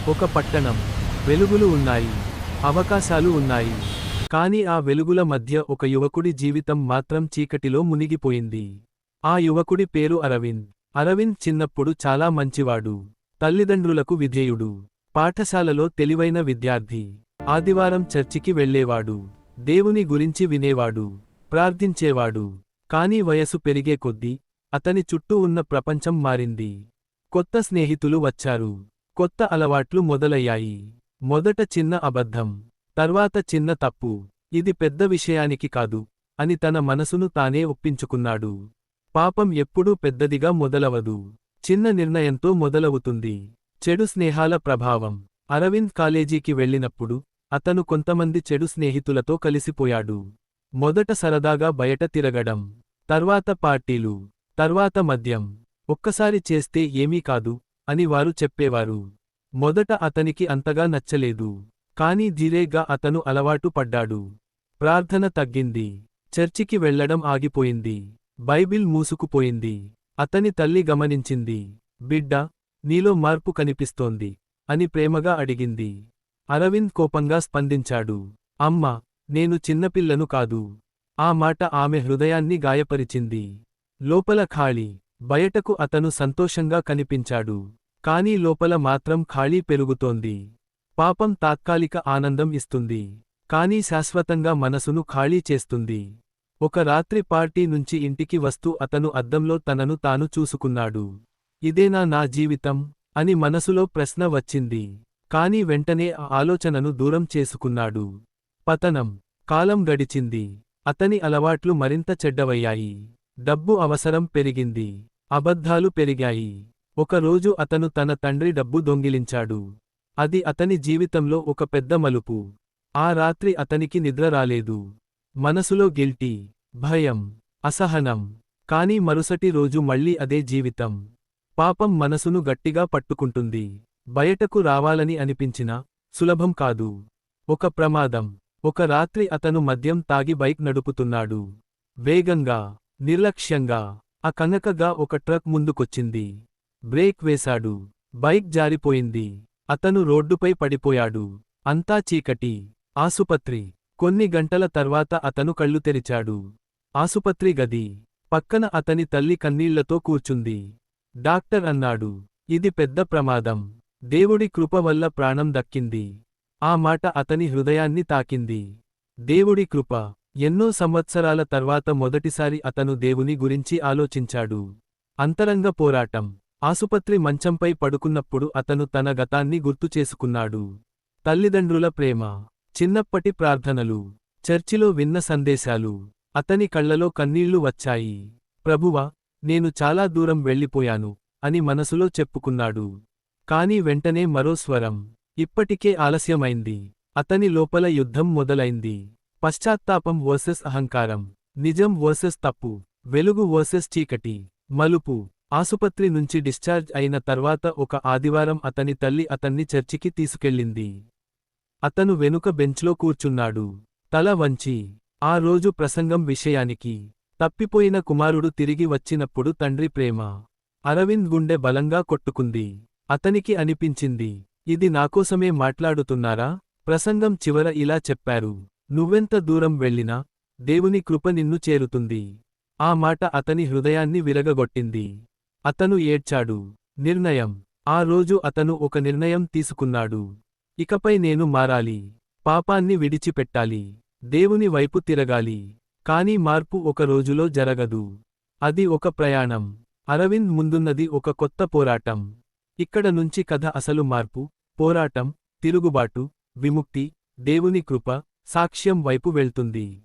ఒక పట్టణం. వెలుగులు ఉన్నాయి. అవకాశాలు ఉన్నాయి. కాని ఆ వెలుగుల మధ్య ఒక యువకుడి జీవితం మాత్రం చీకటిలో మునిగిపోయింది. ఆ యువకుడి పేరు అరవింద్. అరవింద్ చిన్నప్పుడు చాలా మంచివాడు. తల్లిదండ్రులకు విధేయుడు. పాఠశాలలో తెలివైన విద్యార్థి. ఆదివారం చర్చికి వెళ్ళేవాడు. దేవుని గురించి వినేవాడు. ప్రార్థించేవాడు. కాని వయసు పెరిగే కొద్దీ అతని చుట్టూ ఉన్న ప్రపంచం మారింది. కొత్త స్నేహితులు వచ్చారు. కొత్త అలవాట్లు మొదలయ్యాయి. మొదట చిన్న అబద్ధం, తర్వాత చిన్న తప్పు. ఇది పెద్ద విషయానికి కాదు అని తన మనసును తానే ఒప్పించుకున్నాడు. పాపం ఎప్పుడూ పెద్దదిగా మొదలవదు. చిన్న నిర్ణయంతో మొదలవుతుంది. చెడు స్నేహాల ప్రభావం. అరవింద్ కాలేజీకి వెళ్ళినప్పుడు అతను కొంతమంది చెడు స్నేహితులతో కలిసిపోయాడు. మొదట సరదాగా బయట తిరగడం, తర్వాత పార్టీలు, తర్వాత మద్యం. ఒక్కసారి చేస్తే ఏమీ కాదు అని వారు చెప్పేవారు. మొదట అతనికి అంతగా నచ్చలేదు. కాని ధీరేగా అతను అలవాటు పడ్డాడు. ప్రార్థన తగ్గింది. చర్చికి వెళ్లడం ఆగిపోయింది. బైబిల్ మూసుకుపోయింది. అతని తల్లి గమనించింది. బిడ్డా, నీలో మార్పు కనిపిస్తోంది అని ప్రేమగా అడిగింది. అరవింద్ కోపంగా స్పందించాడు. అమ్మా, నేను చిన్నపిల్లను కాదు. ఆ మాట ఆమె హృదయాన్ని గాయపరిచింది. లోపల ఖాళీ. బయటకు అతను సంతోషంగా కనిపించాడు. కానీ లోపల మాత్రం ఖాళీ పెరుగుతోంది. పాపం తాత్కాలిక ఆనందం ఇస్తుంది. కానీ శాశ్వతంగా మనసును ఖాళీ చేస్తుంది. ఒక రాత్రి పార్టీ నుంచి ఇంటికి వస్తూ అతను అద్దంలో తనను తాను చూసుకున్నాడు. ఇదేనా నా జీవితం అని మనసులో ప్రశ్న వచ్చింది. కాని వెంటనే ఆ ఆలోచనను దూరం చేసుకున్నాడు. పతనం. కాలం గడిచింది. అతని అలవాట్లు మరింత చెడ్డవయ్యాయి. డబ్బు అవసరం పెరిగింది. అబద్ధాలు పెరిగాయి. ఒకరోజు అతను తన తండ్రి డబ్బు దొంగిలించాడు. అది అతని జీవితంలో ఒక పెద్ద మలుపు. ఆ రాత్రి అతనికి నిద్ర రాలేదు. మనసులో గిల్టీ, భయం, అసహనం. కాని మరుసటి రోజు మళ్ళీ అదే జీవితం. పాపం మనసును గట్టిగా పట్టుకుంటుంది. బయటకు రావాలని అనిపించినా సులభం కాదు. ఒక ప్రమాదం. ఒక రాత్రి అతను మద్యం తాగి బైక్ నడుపుతున్నాడు. వేగంగా, నిర్లక్ష్యంగా. అకనకగా ఒక ట్రక్ ముందుకొచ్చింది. బ్రేక్ వేశాడు. బైక్ జారిపోయింది. అతను రోడ్డుపై పడిపోయాడు. అంతా చీకటి. ఆసుపత్రి. కొన్ని గంటల తర్వాత అతను కళ్ళు తెరిచాడు. ఆసుపత్రి గది. పక్కన అతని తల్లి కన్నీళ్లతో కూర్చుంది. డాక్టర్ అన్నాడు, ఇది పెద్ద ప్రమాదం. దేవుడి కృప వల్ల ప్రాణం దక్కింది. ఆ మాట అతని హృదయాన్ని తాకింది. దేవుడి కృప. ఎన్నో సంవత్సరాల తర్వాత మొదటిసారి అతను దేవుని గురించి ఆలోచించాడు. అంతరంగ పోరాటం. ఆసుపత్రి మంచంపై పడుకున్నప్పుడు అతను తన గతాన్ని గుర్తుచేసుకున్నాడు. తల్లిదండ్రుల ప్రేమ, చిన్నప్పటి ప్రార్థనలు, చర్చిలో విన్న సందేశాలు. అతని కళ్లలో కన్నీళ్లు వచ్చాయి. ప్రభువా, నేను చాలా దూరం వెళ్ళిపోయాను అని మనసులో చెప్పుకున్నాడు. కాని వెంటనే మరో స్వరం. ఇప్పటికే ఆలస్యమైంది. అతని లోపల యుద్ధం మొదలైంది. పశ్చాత్తాపం వర్సెస్ అహంకారం. నిజం వర్సెస్ తప్పు. వెలుగు వర్సెస్ చీకటి. మలుపు. ఆసుపత్రి నుంచి డిశ్చార్జ్ అయిన తర్వాత ఒక ఆదివారం అతని తల్లి అతన్ని చర్చికి తీసుకెళ్ళింది. అతను వెనుక బెంచ్లో కూర్చున్నాడు, తల వంచి. ఆ రోజు ప్రసంగం విషయానికి. తప్పిపోయిన కుమారుడు తిరిగి వచ్చినప్పుడు తండ్రి ప్రేమ. అరవింద్ గుండె బలంగా కొట్టుకుంది. అతనికి అనిపించింది, ఇది నాకోసమే మాట్లాడుతున్నారా? ప్రసంగం చివర ఇలా చెప్పారు, నువ్వెంత దూరం వెళ్ళినా దేవుని కృప నిన్ను చేరుతుంది. ఆ మాట అతని హృదయాన్ని విరగగొట్టింది. అతను ఏడ్చాడు. నిర్ణయం. ఆ రోజు అతను ఒక నిర్ణయం తీసుకున్నాడు. ఇకపై నేను మారాలి. పాపాన్ని విడిచిపెట్టాలి. దేవుని వైపు తిరగాలి. కాని మార్పు ఒక రోజులో జరగదు. అది ఒక ప్రయాణం. అరవింద్ ముందున్నది ఒక కొత్త పోరాటం. ఇక్కడ నుంచి కథ అసలు మార్పు, పోరాటం, తిరుగుబాటు, విముక్తి, దేవుని కృప, సాక్ష్యం వైపు వెళ్తుంది.